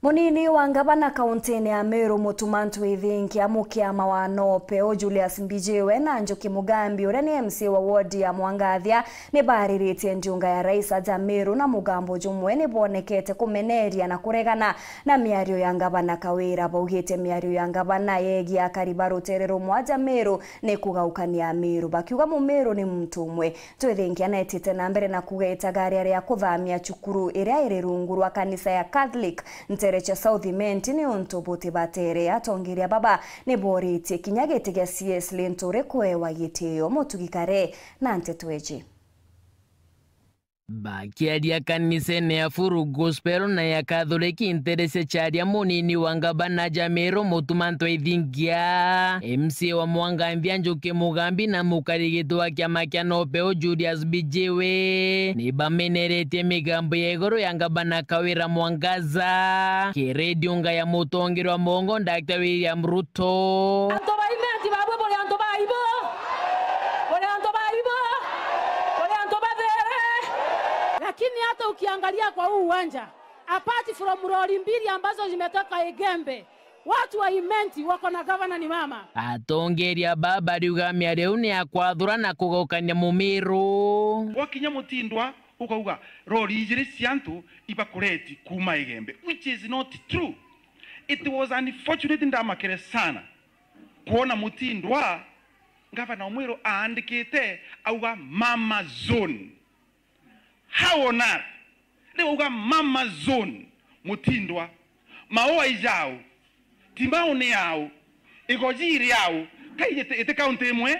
Munini wa ngabana kauntini ya Meru Mutumantu Ithingi amukiama wa Nopeo Julius Mbijiwe na Njoki Mugambi uria ni MC wa wodi ya Mwangathia ni bariritie njunga ya rais aja Meru na mugambo jumwe ni bonekete kumeneria na kuregana na miario ya ngabana Kawira. Baugite miario ya ngabana yegi ya karibaru terero mwaja Meru ni kugaukania Meru bakiuga mu Meru ni mtu umwe. Ithingi anetite na mbere na kugaita gari ya kuthamia cukuru iria iri rungu rwa kanisa ya Catholic Terecha South Menti ni ontobote batere atongeria baba ni boriti kinyagete gya CS Lentore kwewa giteo motugikare na ntetweji. Bakiadia kanisa ya Furu Gospel na ya Katholiki interese charia munini wa ngabana Meru Mutumantu Ithingi MC wa Mwangathia Njoki Mugambi na mukarigito wa kiama kia Nopeo Julius Mbijiwe ni bameneretie migambo ya igoro ya ngabana Kawira Mwangaza kirediunga ya mutongerwa mongo Dr. William Ruto. Lakini hata ukiangalia kwa huu uwanja, apart from roli mbili ambazo zimetoka Igembe, watu wa Imenti wako na gavana ni mama. Atongeria baba riuga miario ni akwathura na kugaukania mu Meru. Wakinya mutindwa ukauga roli ijiri ciantu ibakureti kuma Igembe, which is not true. It was unfortunate ndamakere sana kuona mutindwa gavana wa Meru aandikite auga mama zone. How on earth? Leo uga mama zone mutindwa maoa ijao timbaone yao igojiri yao kaije ete county imwe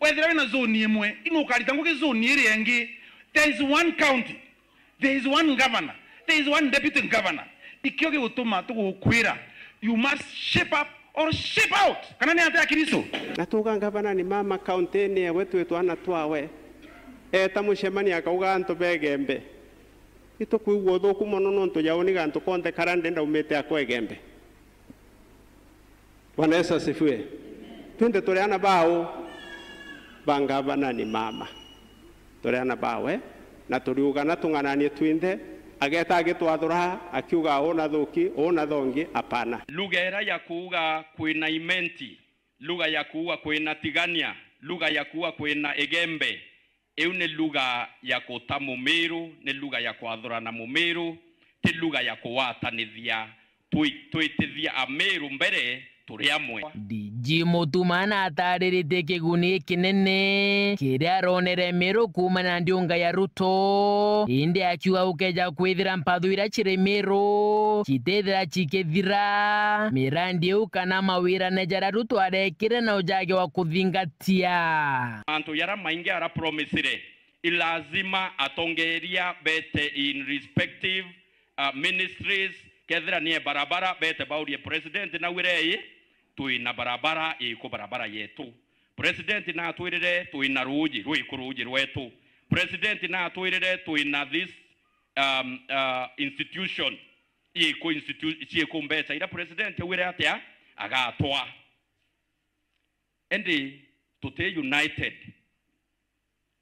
wethera na zone imwe inukarita zone iri engi. There is one county, there is one governor, there is one deputy governor. Ikioge gutuma tugukwira, you must shape up or shape out. Kana ni ate akiriso natuga governor ni mama county ni wetu ana twawe eta mushemani akauga anto begembe ito kuigwo thuku mono nonto yaoni ganto konte karande ndaumete akwegembe. Bwana Yesu asifiwe. Twende tureana bao bangabana ni mama tureana bawe na turiuga na tungananie twinde ageta agitwathura akiuga ona thuki ona thongi apana. Lugha era ya kuuga kwina Imenti, lugha ya kuuga kwina Tigania, lugha ya kuuga kwina Igembe. Eu ne lugha ya kutamu Meru, ne lugha ya kwathurana mu Meru, te lugha ya kuwatanithia tuitithia a Meru mbere turi amwe. DJ Mutumana ataririte kiguni kinene kiria ronere Meru kumana ndiunga ya Ruto inde akiuga ukeja kwithira mpathwira chire Meru kitethira chikethira mirandi ukana mawira nejara Ruto arekire na ujage wa kuthingatia antu yara maingi ara promisire ilazima atongeria bete in respective ministries kethira nie barabara bete baurie president na wirei tuina barabara iko barabara yetu. President na tuirire tuina ruji ruikuruji rwetu. President na tuirire tuina this institution iko iko mbeta ila president wire atia agatwa endi tute united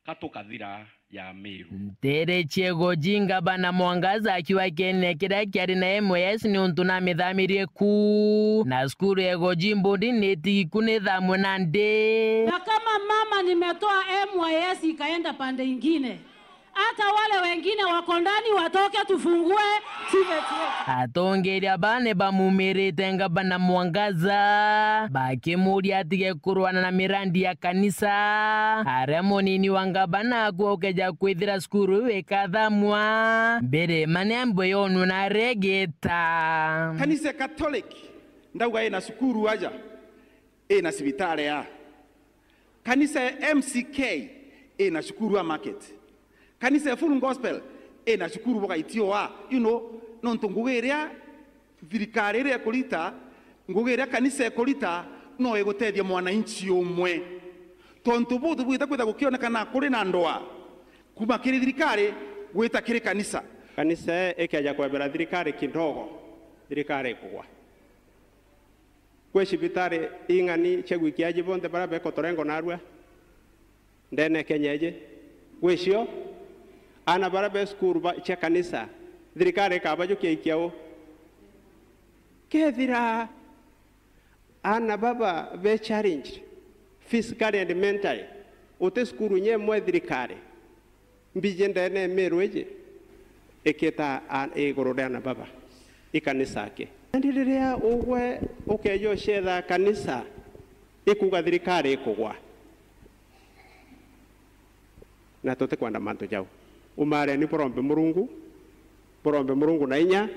katokathira ya Meru. Tere chego jinga bana Mwangaza akiwa kene kira kiari na MOS ni untu na mithamirie ku na skuru ego jimbo neti kunethamwe na nde. Na kama mama nimetoa MOS ikaenda pande ingine, hata wale wengine wako ndani watoke tufungue TVET. Atongeria bane bamumirite ngabana Mwangaza bakimuria atige kurwana na mirandi ya kanisa aria munini wa ngabana kuokeja kwithira skuru wekathamwa mbere manembo yonu na regeta. Kanisa Catholic ndauga ina sukuru aja ina sibitare ya kanisa MCK ina sukuru wa market. Kanisa Full Gospel na shukuru boka itioa nonto ngugeria thirikari ria kulita ngugeria kanisa kulita no egotethia mwananchi umwe tonto butu bwita kwita gukionekana kuri na ndoa kuma kiri thirikari gwita kiri kanisa ekeja kwebera thirikari kidogo thirikari kugwa kwe shibitari ingani chegwikiaje bonde barabe kotorengo narua ndene kenyeje weshio ana barabe skuru ba cha kanisa thirikari kabajo kiaikiao kethira ana baba be challenge physically and mentally ote skuru nye mwethirikare mbijenda ne merweje eketa an egorode ana baba ikanisa ke ndiria ugwe ukeyo shetha kanisa ikuga thirikari ikugwa na tote kwanda manto jau umare ni porombe murungu na inya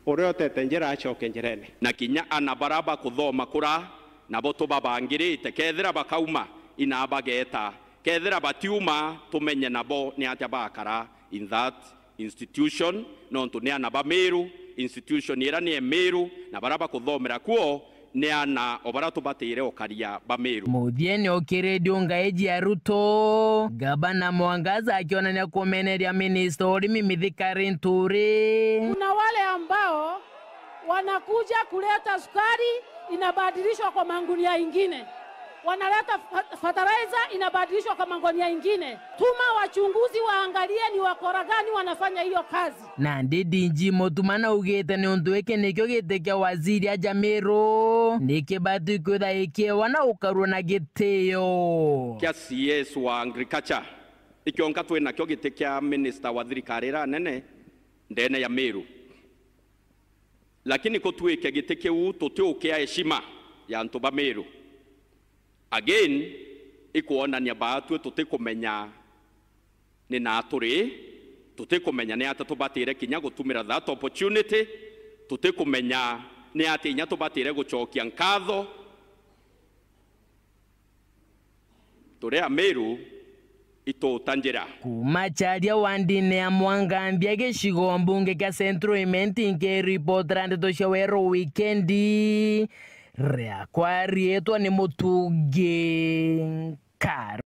ore otete njira acoke njirene na kinya anabaraba kuthoma kura na boto babangirite kethira bakauma inabageta kethira batiuma tumenye nabo ni atia bakara in that institution no to ne anaba MERU institution ira ni MERU na baraba kuthomera kuo ne ana obarato batire okaria ba MERU Muthieni okiredio ngaeji ya Ruto Gavana Mwangaza akionania KUMENERIA Minister Orimi Mithikari Nturi. Kuna wale ambao wanakuja kuleta sukari inabadilishwa kwa mangunia ingine, wanaleta fertilizer inabadilishwa kwa mangunia ingine. Tuma wachunguzi waangalie ni wakora gani wanafanya hiyo kazi. Na ndidinji motumana ugete ni unduweke nikyo gitekia waziri aja MERU nike batikira ike wana ukarwa na giteo kia CS wa agriculture ikionka twena kyo gitekia minister wa thirikari nene ndene ya MERU lakini ko tuweke giteke u tuteukia heshima ya ntoba MERU again ikuona ni abatu tutekumenya ni naturi tutekumenya ni atatubatire kinya gutumira that opportunity tutekumenya ni atinya tubatire gucokia nkatho turea MERU ito tanjira kumacharia wandine ya Mwangambia gicigo mbunge ka Central Imenti nke report rande tosha wero weekendi rea kwa rieto ni mutuge kar